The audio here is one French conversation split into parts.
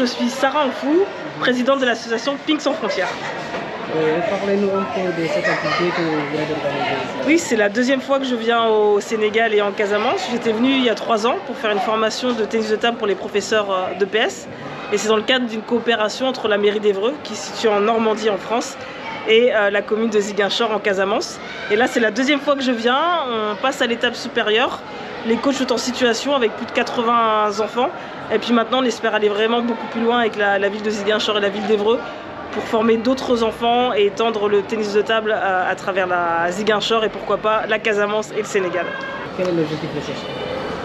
je suis Sarah Anfou, présidente de l'association Pink Sans Frontières. Parlez-nous un peu de cette activité que vous venez d'organiser ici. Oui, c'est la deuxième fois que je viens au Sénégal et en Casamance. J'étais venue il y a 3 ans pour faire une formation de tennis de table pour les professeurs de PS. Et c'est dans le cadre d'une coopération entre la mairie d'Évreux, qui se situe en Normandie en France, et la commune de Ziguinchor en Casamance. Et là, c'est la deuxième fois que je viens. On passe à l'étape supérieure. Les coachs sont en situation avec plus de 80 enfants. Et puis maintenant, on espère aller vraiment beaucoup plus loin avec la ville de Ziguinchor et la ville d'Évreux pour former d'autres enfants et étendre le tennis de table à travers la Ziguinchor et pourquoi pas la Casamance et le Sénégal. Quel est l'objectif de cette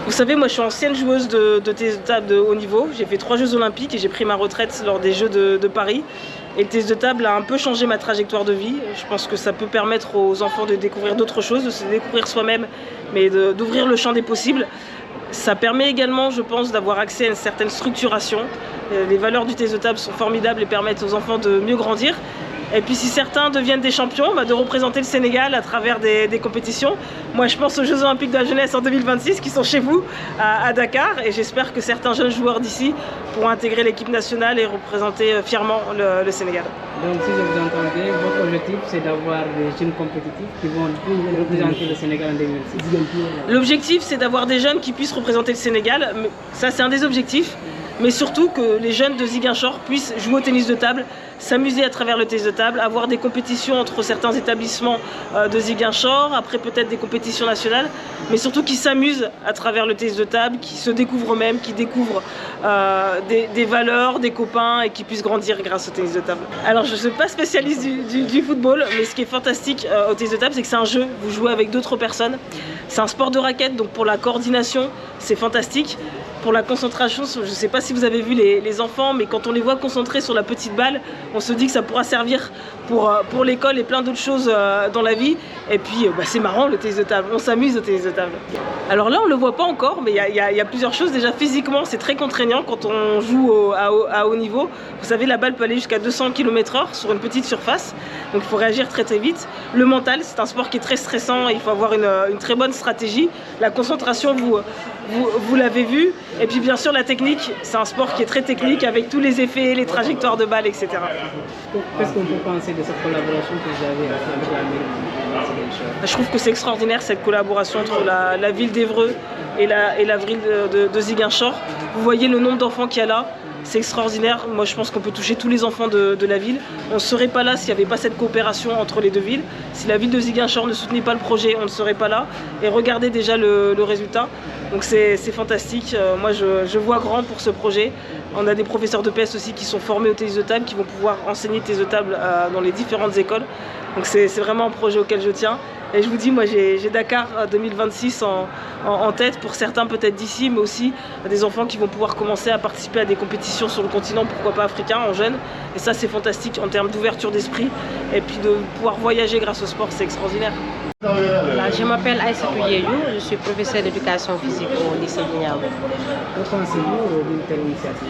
Vous savez, moi je suis ancienne joueuse de tennis de table de haut niveau. J'ai fait 3 Jeux Olympiques et j'ai pris ma retraite lors des Jeux de Paris. Et le tennis de table a un peu changé ma trajectoire de vie. Je pense que ça peut permettre aux enfants de découvrir d'autres choses, de se découvrir soi-même, mais d'ouvrir le champ des possibles. Ça permet également, je pense, d'avoir accès à une certaine structuration. Les valeurs du tennis de table sont formidables et permettent aux enfants de mieux grandir. Et puis si certains deviennent des champions, de représenter le Sénégal à travers des compétitions. Moi je pense aux Jeux Olympiques de la jeunesse en 2026 qui sont chez vous à Dakar. Et j'espère que certains jeunes joueurs d'ici pourront intégrer l'équipe nationale et représenter fièrement le Sénégal. Donc si je vous entends bien, votre objectif c'est d'avoir des jeunes compétitifs qui vont représenter le Sénégal en 2026. L'objectif c'est d'avoir des jeunes qui puissent représenter le Sénégal. Ça c'est un des objectifs. Mais surtout que les jeunes de Ziguinchor puissent jouer au tennis de table, s'amuser à travers le tennis de table, avoir des compétitions entre certains établissements de Ziguinchor, après peut-être des compétitions nationales, mais surtout qu'ils s'amusent à travers le tennis de table, qu'ils se découvrent eux-mêmes, qu'ils découvrent des valeurs, des copains et qu'ils puissent grandir grâce au tennis de table. Alors je ne suis pas spécialiste du football, mais ce qui est fantastique au tennis de table, c'est que c'est un jeu, vous jouez avec d'autres personnes. C'est un sport de raquette, donc pour la coordination, c'est fantastique. Pour la concentration, je ne sais pas si vous avez vu les enfants, mais quand on les voit concentrés sur la petite balle, on se dit que ça pourra servir pour l'école et plein d'autres choses dans la vie. Et puis c'est marrant le tennis de table, on s'amuse au tennis de table. Alors là on ne le voit pas encore, mais il y a plusieurs choses. Déjà physiquement c'est très contraignant quand on joue à haut niveau. Vous savez, la balle peut aller jusqu'à 200 km/h sur une petite surface, donc il faut réagir très très vite. Le mental, c'est un sport qui est très stressant, il faut avoir une très bonne stratégie. La concentration, vous l'avez vu. Et puis bien sûr la technique, c'est un sport qui est très technique avec tous les effets, les trajectoires de balles, etc. Qu'est-ce qu'on peut penser de cette collaboration que vous avez avec la mairie? Je trouve que c'est extraordinaire cette collaboration entre la ville d'Évreux et la ville de Ziguinchor. Vous voyez le nombre d'enfants qu'il y a là. C'est extraordinaire. Moi, je pense qu'on peut toucher tous les enfants de la ville. On ne serait pas là s'il n'y avait pas cette coopération entre les deux villes. Si la ville de Ziguinchor ne soutenait pas le projet, on ne serait pas là. Et regardez déjà le résultat. Donc c'est fantastique. Moi, je vois grand pour ce projet. On a des professeurs de PS aussi qui sont formés au tennis de table, qui vont pouvoir enseigner le tennis de table dans les différentes écoles. Donc c'est vraiment un projet auquel je tiens. Et je vous dis, moi j'ai Dakar 2026 en tête, pour certains peut-être d'ici, mais aussi des enfants qui vont pouvoir commencer à participer à des compétitions sur le continent, pourquoi pas africain, en jeunes. Et ça c'est fantastique en termes d'ouverture d'esprit. Et puis de pouvoir voyager grâce au sport, c'est extraordinaire. Voilà, je m'appelle Aïssatou Yeyou, je suis professeure d'éducation physique au lycée Guignabo. Que pensez-vous d'une telle initiative?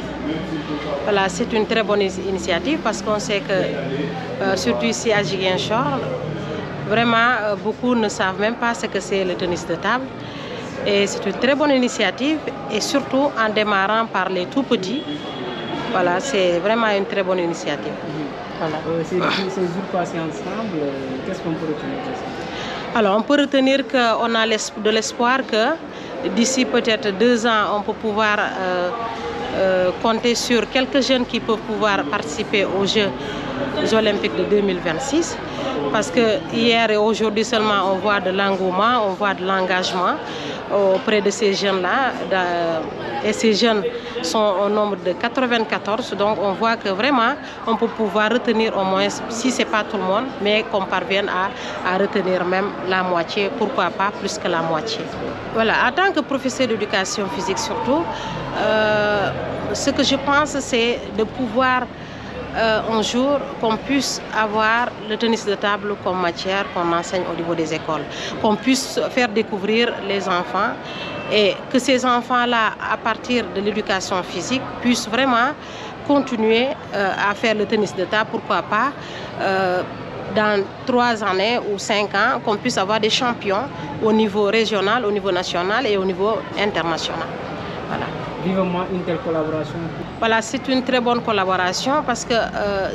Voilà, c'est une très bonne initiative parce qu'on sait que, surtout ici à Ziguinchor, vraiment beaucoup ne savent même pas ce que c'est le tennis de table. Et c'est une très bonne initiative et surtout en démarrant par les tout petits. Voilà, c'est vraiment une très bonne initiative. Voilà. Ces jours passés ensemble, qu'est-ce qu'on peut retenir de ça? Alors, on peut retenir qu'on a de l'espoir que d'ici peut-être 2 ans, on peut pouvoir compter sur quelques jeunes qui peuvent pouvoir participer aux Jeux Olympiques de 2026. Parce que hier et aujourd'hui seulement, on voit de l'engouement, on voit de l'engagement auprès de ces jeunes-là. Et ces jeunes sont au nombre de 94, donc on voit que vraiment on peut pouvoir retenir au moins, si ce n'est pas tout le monde, mais qu'on parvienne à retenir même la moitié, pourquoi pas plus que la moitié. Voilà, en tant que professeur d'éducation physique surtout, ce que je pense c'est de pouvoir un jour qu'on puisse avoir le tennis de table comme matière qu'on enseigne au niveau des écoles, qu'on puisse faire découvrir les enfants et que ces enfants-là, à partir de l'éducation physique, puissent vraiment continuer à faire le tennis de table, pourquoi pas, dans 3 années ou 5 ans, qu'on puisse avoir des champions au niveau régional, au niveau national et au niveau international. Voilà. vivement une telle collaboration? Voilà, c'est une très bonne collaboration parce que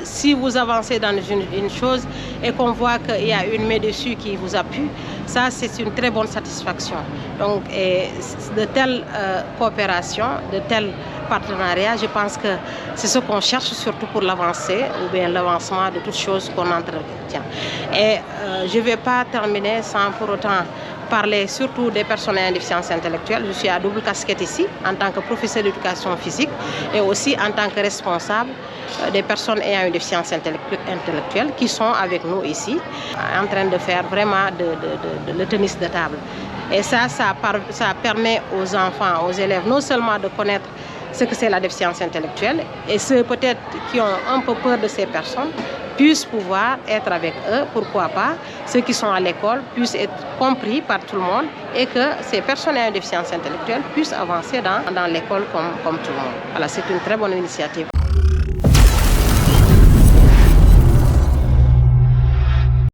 si vous avancez dans une chose et qu'on voit qu'il y a une main dessus qui vous appuie, ça c'est une très bonne satisfaction. Donc de telles coopérations, de tels partenariats, je pense que c'est ce qu'on cherche surtout pour l'avancée ou bien l'avancement de toutes choses qu'on entretient. Et je ne vais pas terminer sans pour autant parler surtout des personnes ayant déficience intellectuelle. Je suis à double casquette ici, en tant que professeur d'éducation physique et aussi en tant que responsable des personnes ayant une déficience intellectuelle qui sont avec nous ici, en train de faire vraiment le tennis de table. Et ça permet aux enfants, aux élèves, non seulement de connaître ce que c'est la déficience intellectuelle, et ceux peut-être qui ont un peu peur de ces personnes puissent pouvoir être avec eux, pourquoi pas, ceux qui sont à l'école puissent être compris par tout le monde et que ces personnes ayant une déficience intellectuelle puissent avancer dans l'école comme tout le monde. Voilà, c'est une très bonne initiative.